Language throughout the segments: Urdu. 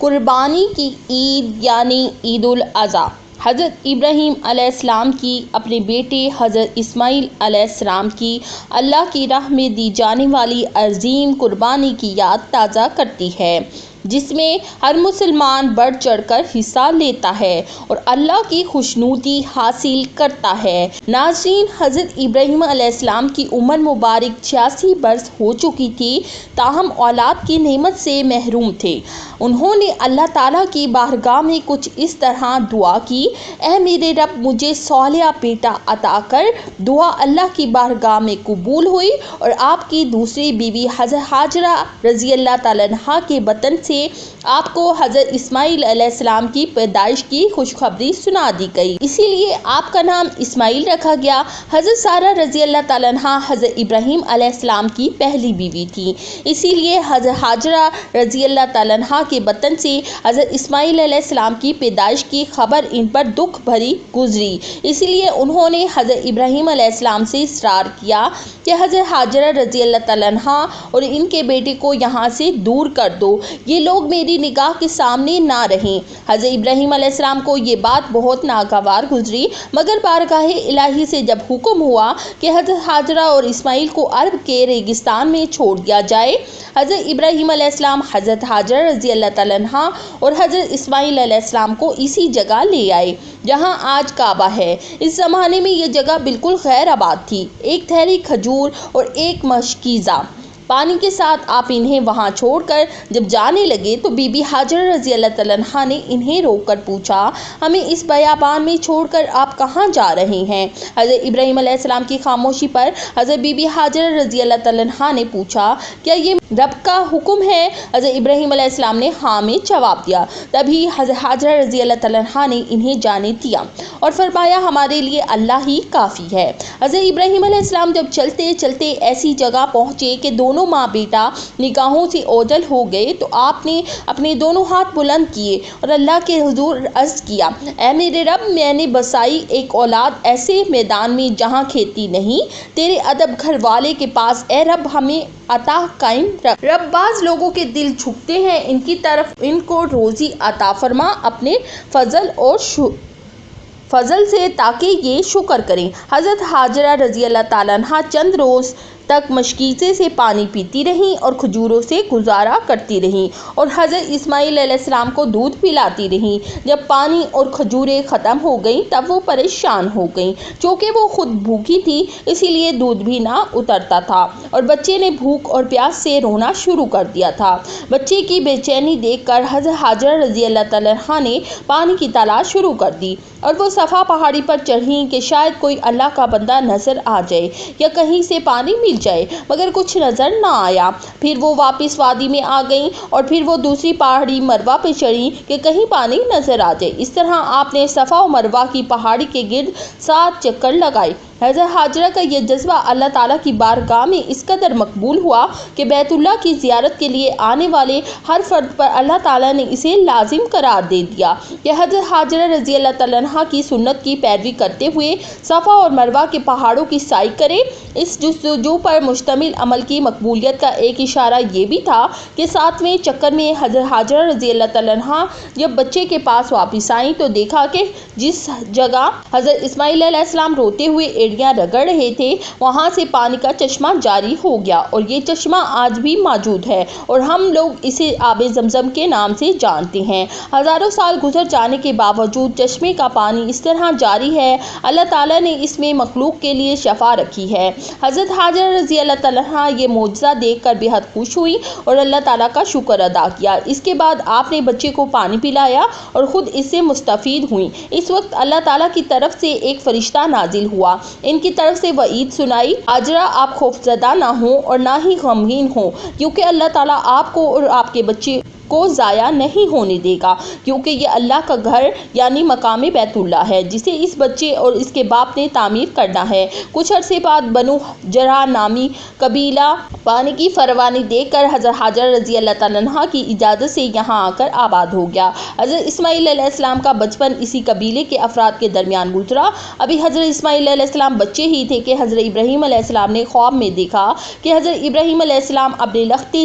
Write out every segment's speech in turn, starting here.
قربانی کی عید یعنی عید الاضحیٰ حضرت ابراہیم علیہ السلام کی اپنے بیٹے حضرت اسماعیل علیہ السلام کی اللہ کی راہ میں دی جانے والی عظیم قربانی کی یاد تازہ کرتی ہے، جس میں ہر مسلمان بڑھ چڑھ کر حصہ لیتا ہے اور اللہ کی خوشنودی حاصل کرتا ہے۔ ناظرین، حضرت ابراہیم علیہ السلام کی عمر مبارک 86 برس ہو چکی تھی، تاہم اولاد کی نعمت سے محروم تھے۔ انہوں نے اللہ تعالیٰ کی بارگاہ میں کچھ اس طرح دعا کی: اے میرے رب، مجھے صالح بیٹا عطا کر۔ دعا اللہ کی بارگاہ میں قبول ہوئی اور آپ کی دوسری بیوی حضرت ہاجرہ رضی اللہ تعالیٰ عنہا کے بطن سے آپ کو حضرت اسماعیل علیہ السلام کی پیدائش کی خوشخبری سنا دی گئی، اسی لیے آپ کا نام اسماعیل رکھا گیا۔ حضرت سارہ رضی اللہ تعالیٰ عنہا حضرت ابراہیم علیہ السلام کی پہلی بیوی تھی، اسی لیے حضرت ہاجرہ رضی اللہ تعالیٰ عنہا کے بطن سے حضرت اسماعیل علیہ السلام کی پیدائش کی خبر ان پر دکھ بھری گزری، اسی لیے انہوں نے حضرت ابراہیم علیہ السلام سے اصرار کیا کہ حضرت ہاجرہ رضی اللہ تعالیٰ عنہا اور ان کے بیٹے کو یہاں سے دور کر دو، یہ لوگ میری نگاہ کے سامنے نہ رہیں۔ حضرت ابراہیم علیہ السلام کو یہ بات بہت ناگوار گزری، مگر بارگاہ الہی سے جب حکم ہوا کہ حضرت ہاجرہ اور اسماعیل کو عرب کے ریگستان میں چھوڑ دیا جائے، حضرت ابراہیم علیہ السلام حضرت ہاجرہ رضی اللہ تعالیٰ عنہا اور حضرت اسماعیل علیہ السلام کو اسی جگہ لے آئے جہاں آج کعبہ ہے۔ اس زمانے میں یہ جگہ بالکل غیر آباد تھی، ایک تھیلی کھجور اور ایک مشکیزہ پانی کے ساتھ آپ انہیں وہاں چھوڑ کر جب جانے لگے تو بی بی ہاجرہ رضی اللہ تعالیٰ عنہا نے انہیں روک کر پوچھا: ہمیں اس بیابان میں چھوڑ کر آپ کہاں جا رہے ہیں؟ حضرت ابراہیم علیہ السلام کی خاموشی پر حضرت بی بی ہاجرہ رضی اللہ تعالیٰ عنہا نے پوچھا: کیا یہ رب کا حکم ہے؟ حضرت ابراہیم علیہ السلام نے ہاں میں جواب دیا۔ تبھی حضرت ہاجرہ رضی اللہ تعالیٰ عنہا نے انہیں جانے دیا اور فرمایا: ہمارے لیے اللہ ہی کافی ہے۔ حضرت ابراہیم علیہ السلام جب چلتے چلتے ایسی جگہ پہنچے کہ دونوں ماں بیٹا نگاہوں سے اوجھل ہو گئے تو آپ نے اپنے دونوں ہاتھ بلند کیے اور اللہ کے حضور عرض کیا: اے میرے رب، میں نے بسائی ایک اولاد ایسے میدان میں جہاں کھیتی نہیں، تیرے ادب گھر والے کے پاس، اے رب ہمیں عطا قائم رکھ۔ رب، بعض لوگوں کے دل جھکتے ہیں، ان کی طرف ان کو روزی عطا فرما اپنے فضل سے تاکہ یہ شکر کریں۔ حضرت ہاجرہ رضی اللہ تعالیٰ عنہا چند روز تک مشکیزے سے پانی پیتی رہیں اور کھجوروں سے گزارا کرتی رہیں اور حضرت اسماعیل علیہ السلام کو دودھ پلاتی رہیں۔ جب پانی اور کھجوریں ختم ہو گئیں تب وہ پریشان ہو گئیں، چونکہ وہ خود بھوکی تھی، اسی لیے دودھ بھی نہ اترتا تھا اور بچے نے بھوک اور پیاس سے رونا شروع کر دیا تھا۔ بچے کی بے چینی دیکھ کر حضرت ہاجرہ رضی اللہ تعالیٰ عنہا نے پانی کی تلاش شروع کر دی اور وہ صفا پہاڑی پر چڑھیں کہ شاید کوئی اللہ کا بندہ نظر آ جائے یا کہیں سے پانی مل جائے، مگر کچھ نظر نہ آیا۔ پھر وہ واپس وادی میں آ گئیں اور پھر وہ دوسری پہاڑی مروہ پہ چڑھیں کہ کہیں پانی نظر آ جائے۔ اس طرح آپ نے صفا و مروہ کی پہاڑی کے گرد 7 چکر لگائے۔ حضرت ہاجرہ کا یہ جذبہ اللہ تعالیٰ کی بارگاہ میں اس قدر مقبول ہوا کہ بیت اللہ کی زیارت کے لیے آنے والے ہر فرد پر اللہ تعالیٰ نے اسے لازم قرار دے دیا کہ حضرت ہاجرہ رضی اللہ تعالیٰ عنہا کی سنت کی پیروی کرتے ہوئے صفا اور مروہ کے پہاڑوں کی سعی کرے۔ اس جستجو پر مشتمل عمل کی مقبولیت کا ایک اشارہ یہ بھی تھا کہ 7ویں چکر میں حضرت ہاجرہ رضی اللہ تعالیٰ عنہا جب بچے کے پاس واپس آئیں تو دیکھا کہ جس جگہ حضرت اسماعیل علیہ السلام روتے ہوئے ایڑیاں رگڑ رہے تھے وہاں سے پانی کا چشمہ جاری ہو گیا، اور یہ چشمہ آج بھی موجود ہے اور ہم لوگ اسے آب زمزم کے نام سے جانتے ہیں۔ ہزاروں سال گزر جانے کے باوجود چشمے کا پانی اس طرح جاری ہے، اللہ تعالیٰ نے اس میں مخلوق کے لیے شفا رکھی ہے۔ حضرت ہاجرہ رضی اللہ تعالیٰ عنہا یہ معجزہ دیکھ کر بے حد خوش ہوئی اور اللہ تعالیٰ کا شکر ادا کیا۔ اس کے بعد آپ نے بچے کو پانی پلایا اور خود اس سے مستفید ہوئیں۔ اس وقت اللہ تعالیٰ کی طرف سے ایک فرشتہ نازل ہوا، ان کی طرف سے وعید سنائی: ہاجرہ، آپ خوفزدہ نہ ہوں اور نہ ہی غمگین ہوں، کیونکہ اللہ تعالیٰ آپ کو اور آپ کے بچے کو ضائع نہیں ہونے دے گا، کیونکہ یہ اللہ کا گھر یعنی مقام بیت اللہ ہے جسے اس بچے اور اس کے باپ نے تعمیر کرنا ہے۔ کچھ عرصے بعد بنو جرح نامی قبیلہ پانی کی فراوانی دیکھ کر حضرت ہاجرہ رضی اللہ تعالیٰ عنہا کی اجازت سے یہاں آ کر آباد ہو گیا۔ حضرت اسماعیل علیہ السلام کا بچپن اسی قبیلے کے افراد کے درمیان گزرا۔ ابھی حضرت اسماعیل علیہ السلام بچے ہی تھے کہ حضرت ابراہیم علیہ السلام نے خواب میں دیکھا کہ حضرت ابراہیم علیہ السلام اپنے لختے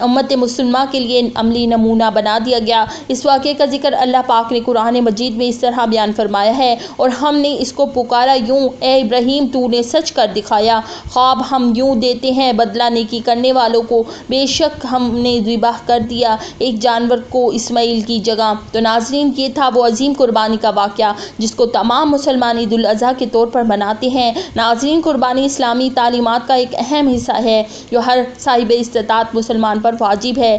امت مسلمہ کے لیے عملی نمونہ بنا دیا گیا۔ اس واقعے کا ذکر اللہ پاک نے قرآن مجید میں اس طرح بیان فرمایا ہے، اور ہم نے اس کو پکارا یوں، اے ابراہیم تو نے سچ کر دکھایا، خواب ہم یوں دیتے ہیں بدلہ نیکی کرنے والوں کو، بے شک ہم نے ذبح کر دیا ایک جانور کو اسماعیل کی جگہ۔ تو ناظرین، یہ تھا وہ عظیم قربانی کا واقعہ جس کو تمام مسلمان عید الاضحیٰ کے طور پر مناتے ہیں۔ ناظرین، قربانی اسلامی تعلیمات کا ایک اہم حصہ ہے جو ہر صاحب استطاعت مسلمان پر واجب ہے۔